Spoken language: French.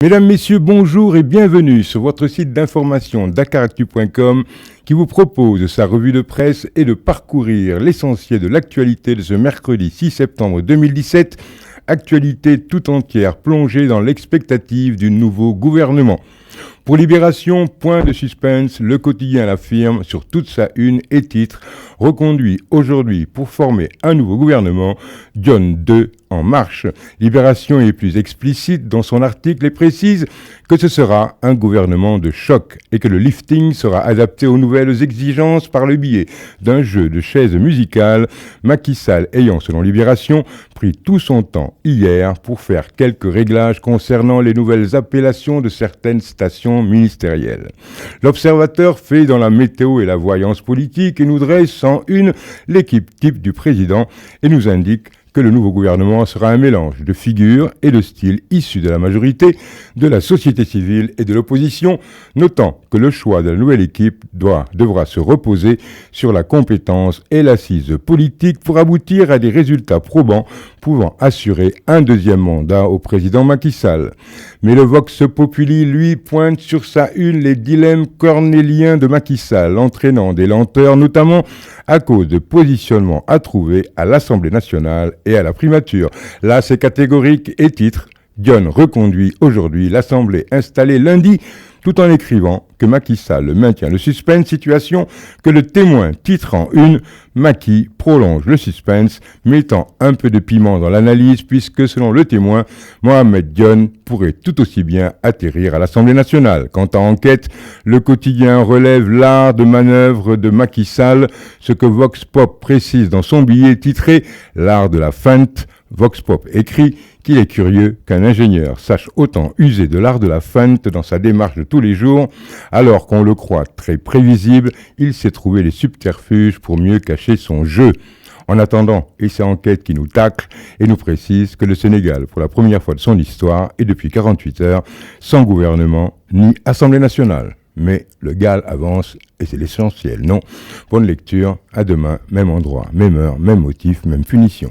Mesdames, Messieurs, bonjour et bienvenue sur votre site d'information dakaractu.com qui vous propose sa revue de presse et de parcourir l'essentiel de l'actualité de ce mercredi 6 septembre 2017, actualité tout entière plongée dans l'expectative du nouveau gouvernement. Pour Libération, point de suspense, le quotidien l'affirme sur toute sa une et titre, reconduit aujourd'hui pour former un nouveau gouvernement, John II en marche. Libération est plus explicite dans son article et précise que ce sera un gouvernement de choc et que le lifting sera adapté aux nouvelles exigences par le biais d'un jeu de chaises musicales, Macky Sall ayant, selon Libération, pris tout son temps hier pour faire quelques réglages concernant les nouvelles appellations de certaines stations ministérielles. L'Observateur fait dans la météo et la voyance politique et nous dresse en une l'équipe type du président et nous indique que le nouveau gouvernement sera un mélange de figures et de styles issus de la majorité, de la société civile et de l'opposition, notant que le choix de la nouvelle équipe devra se reposer sur la compétence et l'assise politique pour aboutir à des résultats probants pouvant assurer un deuxième mandat au président Macky Sall. Mais le Vox Populi, lui, pointe sur sa une les dilemmes cornéliens de Macky Sall, entraînant des lenteurs, notamment à cause de positionnements à trouver à l'Assemblée nationale et à la primature. Là, c'est catégorique et titre. John reconduit aujourd'hui l'Assemblée installée lundi, tout en écrivant que Macky Sall maintient le suspense, situation que le Témoin titre en une. Macky prolonge le suspense, mettant un peu de piment dans l'analyse, puisque selon le Témoin, Mohamed Dionne pourrait tout aussi bien atterrir à l'Assemblée nationale. Quant à Enquête, le quotidien relève l'art de manœuvre de Macky Sall, ce que Vox Pop précise dans son billet titré « L'art de la feinte ». Vox Pop écrit qu'il est curieux qu'un ingénieur sache autant user de l'art de la feinte dans sa démarche de tous les jours, alors qu'on le croit très prévisible, il sait trouver les subterfuges pour mieux cacher son jeu. En attendant, et c'est Enquête qui nous tacle et nous précise que le Sénégal, pour la première fois de son histoire et depuis 48 heures, sans gouvernement ni Assemblée nationale. Mais le GAL avance et c'est l'essentiel, non ? Bonne lecture, à demain, même endroit, même heure, même motif, même punition.